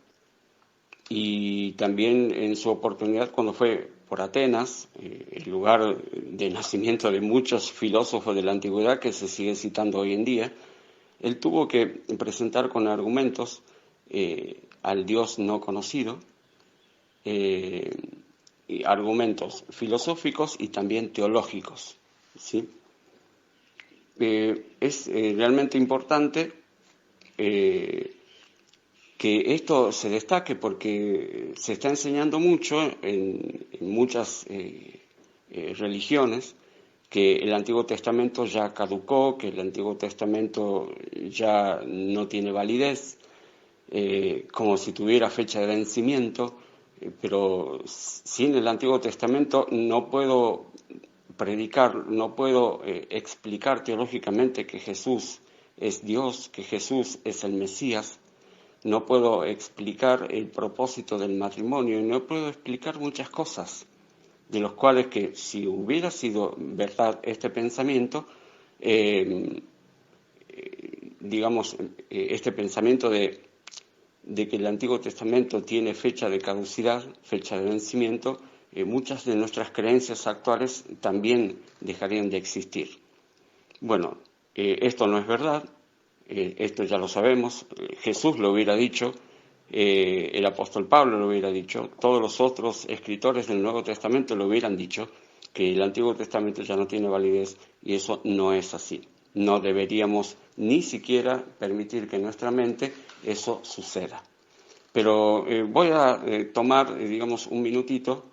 y también en su oportunidad cuando fue por Atenas, el lugar de nacimiento de muchos filósofos de la antigüedad que se sigue citando hoy en día, él tuvo que presentar con argumentos al Dios no conocido, y argumentos filosóficos y también teológicos, ¿sí? Es realmente importante que esto se destaque porque se está enseñando mucho en muchas religiones que el Antiguo Testamento ya caducó, que el Antiguo Testamento ya no tiene validez, como si tuviera fecha de vencimiento, pero sin el Antiguo Testamento no puedo predicar, no puedo explicar teológicamente que Jesús es Dios, que Jesús es el Mesías, no puedo explicar el propósito del matrimonio y no puedo explicar muchas cosas, de los cuales que si hubiera sido verdad este pensamiento, este pensamiento de que el Antiguo Testamento tiene fecha de caducidad, fecha de vencimiento, muchas de nuestras creencias actuales también dejarían de existir. Bueno, esto no es verdad, esto ya lo sabemos, Jesús lo hubiera dicho, el apóstol Pablo lo hubiera dicho, todos los otros escritores del Nuevo Testamento lo hubieran dicho, que el Antiguo Testamento ya no tiene validez y eso no es así. No deberíamos ni siquiera permitir que en nuestra mente eso suceda. Pero voy a tomar, un minutito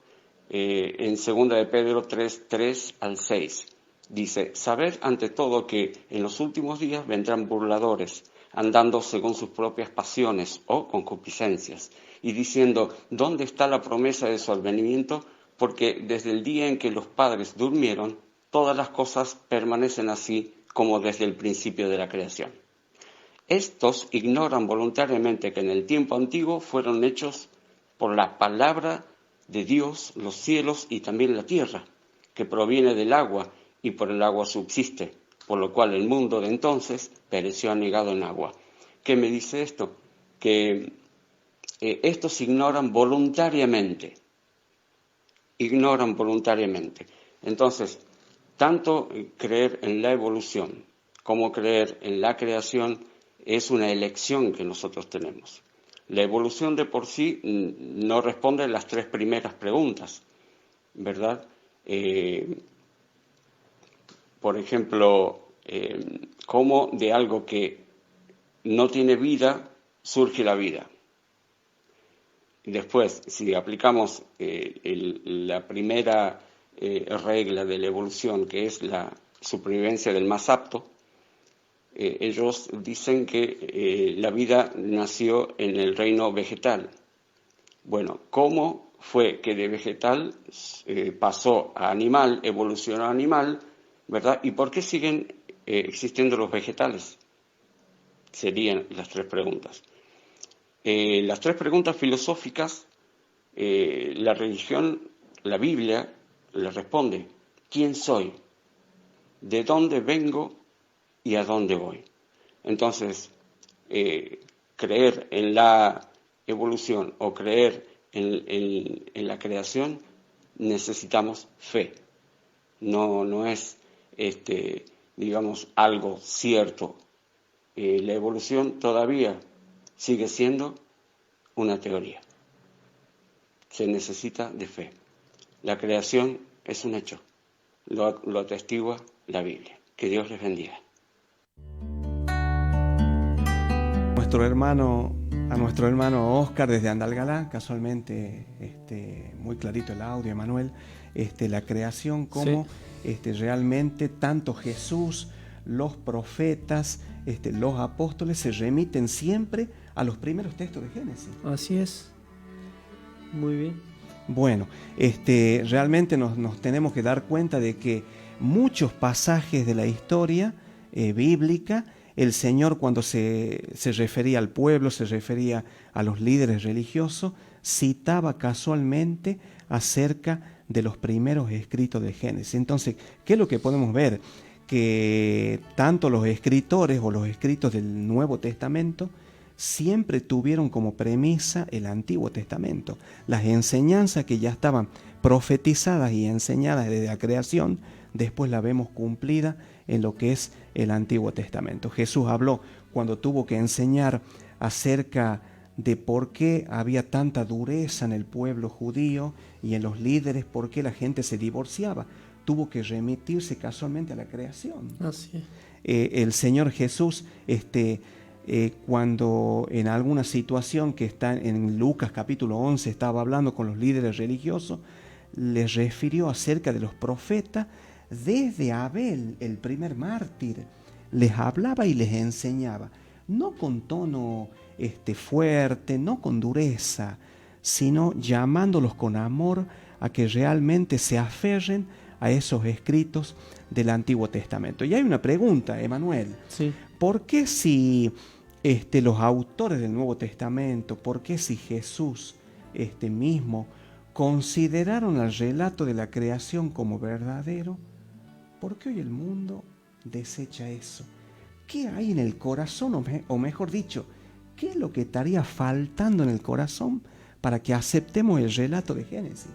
en 2 de Pedro 3 al 6. Dice, sabed ante todo que en los últimos días vendrán burladores, andando según sus propias pasiones o concupiscencias, y diciendo, ¿dónde está la promesa de su advenimiento? Porque desde el día en que los padres durmieron, todas las cosas permanecen así como desde el principio de la creación. Estos ignoran voluntariamente que en el tiempo antiguo fueron hechos por la palabra de Dios los cielos y también la tierra, que proviene del agua y por el agua subsiste, por lo cual el mundo de entonces pereció anegado en agua. ¿Qué me dice esto? Que estos ignoran voluntariamente. Entonces, tanto creer en la evolución como creer en la creación es una elección que nosotros tenemos. La evolución de por sí no responde a las tres primeras preguntas, ¿verdad? Por ejemplo, ¿cómo de algo que no tiene vida surge la vida? Después, si aplicamos la primera regla de la evolución, que es la supervivencia del más apto, ellos dicen que la vida nació en el reino vegetal. Bueno, ¿cómo fue que de vegetal pasó a animal, evolucionó a animal, ¿verdad? ¿Y por qué siguen existiendo los vegetales? Serían las tres preguntas. Las tres preguntas filosóficas, la religión, la Biblia, le responde, ¿quién soy? ¿De dónde vengo? ¿Y a dónde voy? Entonces, creer en la evolución o creer en la creación, necesitamos fe. No es, algo cierto. La evolución todavía sigue siendo una teoría. Se necesita de fe. La creación es un hecho. Lo atestigua la Biblia. Que Dios les bendiga. nuestro hermano Oscar desde Andalgalá, casualmente muy clarito el audio, Emanuel, la creación, como realmente tanto Jesús, los profetas, los apóstoles se remiten siempre a los primeros textos de Génesis. Así es. Muy bien. Bueno, realmente nos tenemos que dar cuenta de que muchos pasajes de la historia bíblica, el Señor, cuando se refería al pueblo, se refería a los líderes religiosos, citaba casualmente acerca de los primeros escritos de Génesis. Entonces, ¿qué es lo que podemos ver? Que tanto los escritores o los escritos del Nuevo Testamento siempre tuvieron como premisa el Antiguo Testamento. Las enseñanzas que ya estaban profetizadas y enseñadas desde la creación, después la vemos cumplida en lo que es el Antiguo Testamento. Jesús habló cuando tuvo que enseñar acerca de por qué había tanta dureza en el pueblo judío y en los líderes, por qué la gente se divorciaba. Tuvo que remitirse casualmente a la creación. Así es. El Señor Jesús, cuando en alguna situación que está en Lucas capítulo 11, estaba hablando con los líderes religiosos, les refirió acerca de los profetas, desde Abel, el primer mártir, les hablaba y les enseñaba, no con tono fuerte, no con dureza, sino llamándolos con amor a que realmente se aferren a esos escritos del Antiguo Testamento. Y hay una pregunta, Emanuel. Sí. ¿Por qué si los autores del Nuevo Testamento, por qué si Jesús mismo consideraron el relato de la creación como verdadero, por qué hoy el mundo desecha eso? ¿Qué hay en el corazón? O mejor dicho, ¿qué es lo que estaría faltando en el corazón para que aceptemos el relato de Génesis?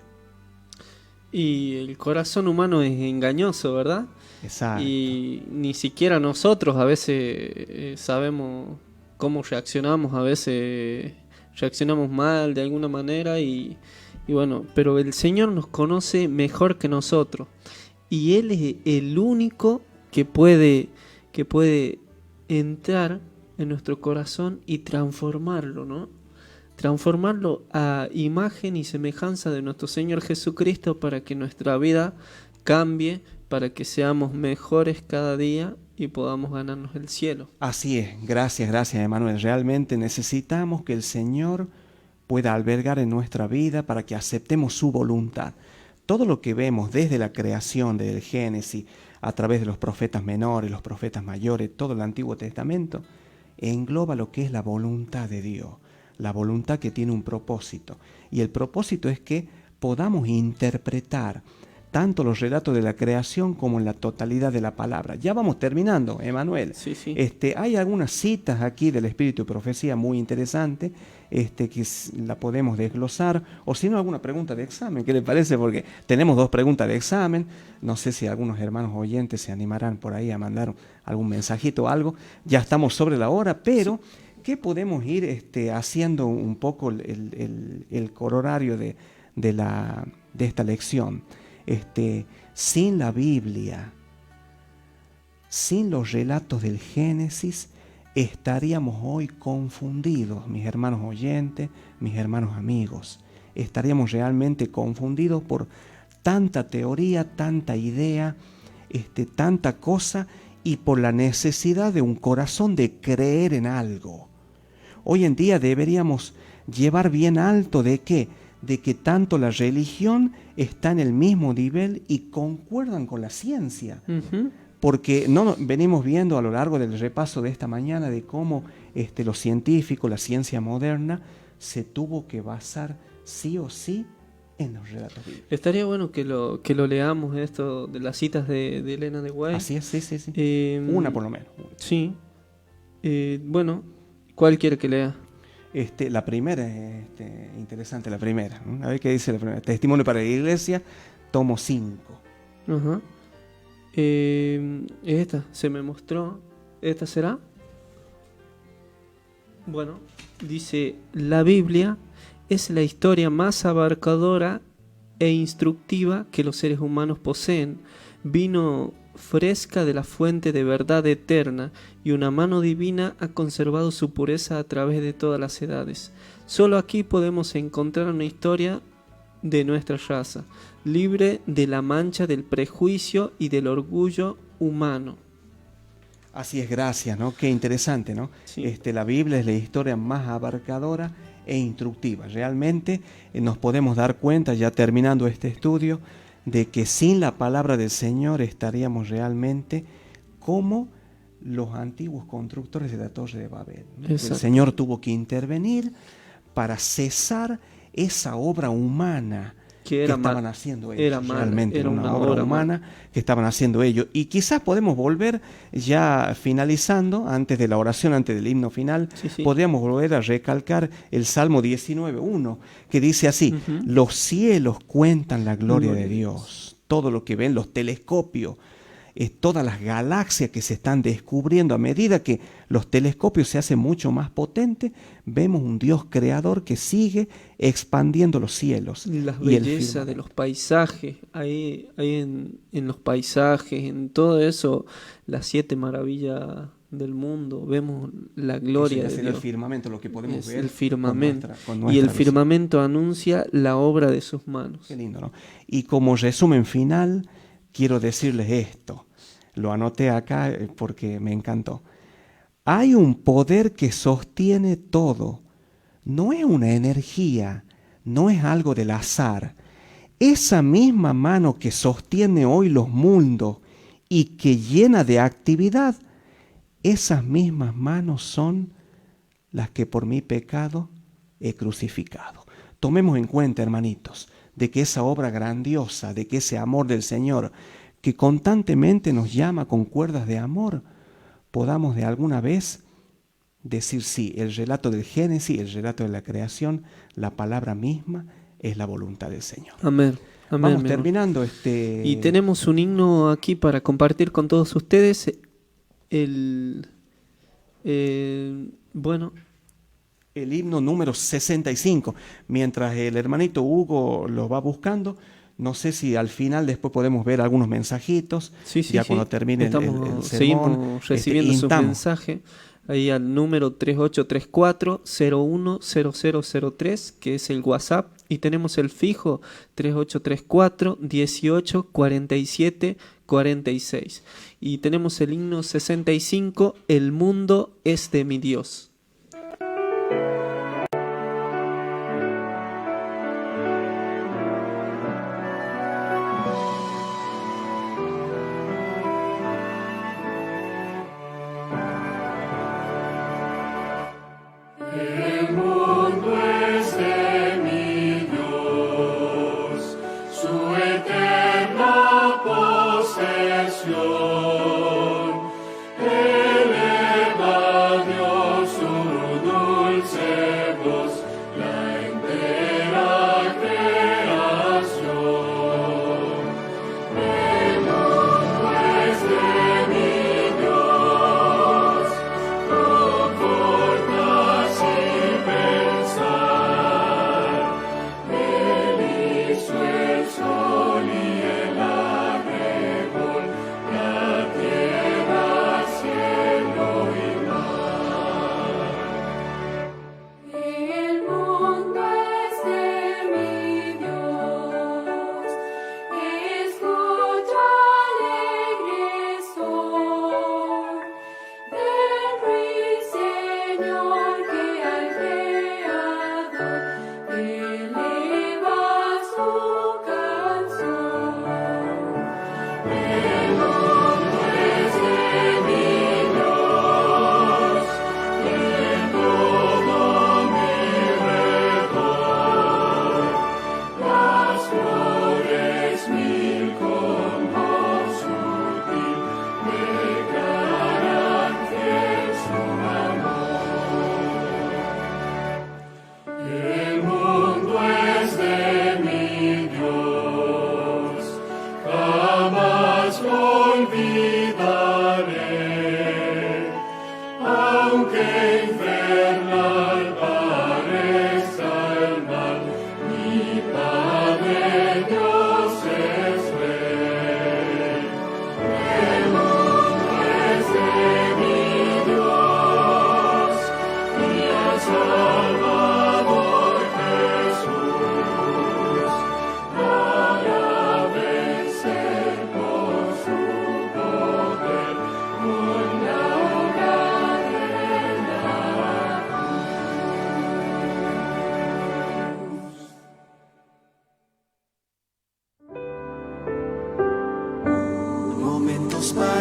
Y el corazón humano es engañoso, ¿verdad? Exacto. Y ni siquiera nosotros a veces sabemos cómo reaccionamos, a veces reaccionamos mal de alguna manera y bueno, pero el Señor nos conoce mejor que nosotros y Él es el único que puede entrar en nuestro corazón y transformarlo, ¿no? Transformarlo a imagen y semejanza de nuestro Señor Jesucristo para que nuestra vida cambie, para que seamos mejores cada día y podamos ganarnos el cielo. Así es, gracias Emanuel. Realmente necesitamos que el Señor pueda albergar en nuestra vida para que aceptemos su voluntad. Todo lo que vemos desde la creación, desde el Génesis, a través de los profetas menores, los profetas mayores, todo el Antiguo Testamento, engloba lo que es la voluntad de Dios. La voluntad que tiene un propósito. Y el propósito es que podamos interpretar tanto los relatos de la creación como en la totalidad de la palabra. Ya vamos terminando, Emanuel. Sí. Hay algunas citas aquí del Espíritu de Profecía muy interesantes que la podemos desglosar. O si no, alguna pregunta de examen. ¿Qué le parece? Porque tenemos 2 preguntas de examen. No sé si algunos hermanos oyentes se animarán por ahí a mandar algún mensajito o algo. Ya estamos sobre la hora, pero... Sí. ¿Qué podemos ir haciendo un poco el corolario de esta lección? Sin la Biblia, sin los relatos del Génesis, estaríamos hoy confundidos, mis hermanos oyentes, mis hermanos amigos. Estaríamos realmente confundidos por tanta teoría, tanta idea, tanta cosa, y por la necesidad de un corazón de creer en algo. Hoy en día deberíamos llevar bien alto de que tanto la religión está en el mismo nivel y concuerdan con la ciencia. Uh-huh. Porque venimos viendo a lo largo del repaso de esta mañana de cómo los científicos, la ciencia moderna, se tuvo que basar sí o sí en los relatos bíblicos. Estaría bueno que lo leamos, esto de las citas de Elena de White. Así es, sí. Una por lo menos. Sí. Bueno, ¿cuál quiere que lea? La primera es interesante, la primera. A ver qué dice la primera. Testimonio para la Iglesia, tomo 5. Ajá. Esta se me mostró. ¿Esta será? Bueno, dice: la Biblia es la historia más abarcadora e instructiva que los seres humanos poseen. Vino fresca de la fuente de verdad eterna, y una mano divina ha conservado su pureza a través de todas las edades. Solo aquí podemos encontrar una historia de nuestra raza, libre de la mancha del prejuicio y del orgullo humano. Así es, gracias, ¿no? Qué interesante, ¿no? Sí. La Biblia es la historia más abarcadora e instructiva. Realmente nos podemos dar cuenta, ya terminando este estudio, de que sin la palabra del Señor estaríamos realmente como los antiguos constructores de la Torre de Babel, ¿no? El Señor tuvo que intervenir para cesar esa obra humana que estaban haciendo ellos. Realmente era una obra humana que estaban haciendo ellos. Y quizás podemos volver, ya finalizando, antes de la oración, antes del himno final, podríamos volver a recalcar el Salmo 19:1, que dice así: los cielos cuentan la gloria de Dios. Todo lo que ven los telescopios, todas las galaxias que se están descubriendo, a medida que los telescopios se hacen mucho más potentes, vemos un Dios creador que sigue expandiendo los cielos. Y las bellezas de los paisajes, ahí en los paisajes, en todo eso, las 7 maravillas del mundo, vemos la gloria de Dios. El firmamento, lo que podemos ver. El firmamento. Con nuestra y el visión. Firmamento anuncia la obra de sus manos. Qué lindo, ¿no? Y como resumen final, quiero decirles esto. Lo anoté acá porque me encantó. Hay un poder que sostiene todo. No es una energía, no es algo del azar. Esa misma mano que sostiene hoy los mundos y que llena de actividad, esas mismas manos son las que por mi pecado he crucificado. Tomemos en cuenta, hermanitos, de que esa obra grandiosa, de que ese amor del Señor, que constantemente nos llama con cuerdas de amor, podamos de alguna vez decir sí, el relato del Génesis, el relato de la creación, la palabra misma es la voluntad del Señor. Amén. Amén. Vamos terminando Y tenemos un himno aquí para compartir con todos ustedes. El himno número 65. Mientras el hermanito Hugo lo va buscando, no sé si al final después podemos ver algunos mensajitos. Cuando termine el sermón. Seguimos recibiendo sus mensajes ahí al número 3834-010003, que es el WhatsApp, y tenemos el fijo 3834-1847-46. Y tenemos el himno 65, El mundo es de mi Dios.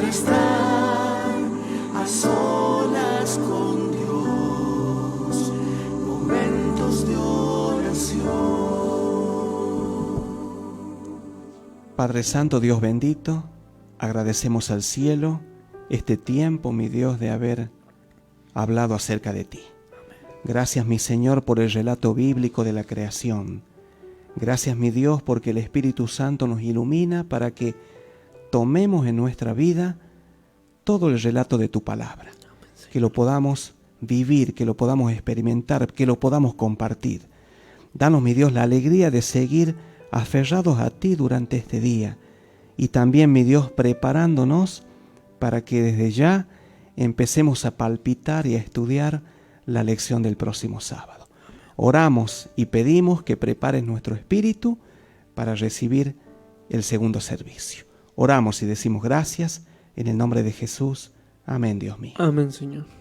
estar a solas con Dios, momentos de oración. Padre Santo, Dios bendito, agradecemos al cielo este tiempo, mi Dios, de haber hablado acerca de ti. Gracias, mi Señor, por el relato bíblico de la creación. Gracias, mi Dios, porque el Espíritu Santo nos ilumina para que tomemos en nuestra vida todo el relato de tu palabra. Que lo podamos vivir, que lo podamos experimentar, que lo podamos compartir. Danos, mi Dios, la alegría de seguir aferrados a ti durante este día. Y también, mi Dios, preparándonos para que desde ya empecemos a palpitar y a estudiar la lección del próximo sábado. Oramos y pedimos que prepares nuestro espíritu para recibir el segundo servicio. Oramos y decimos gracias en el nombre de Jesús. Amén, Dios mío. Amén, Señor.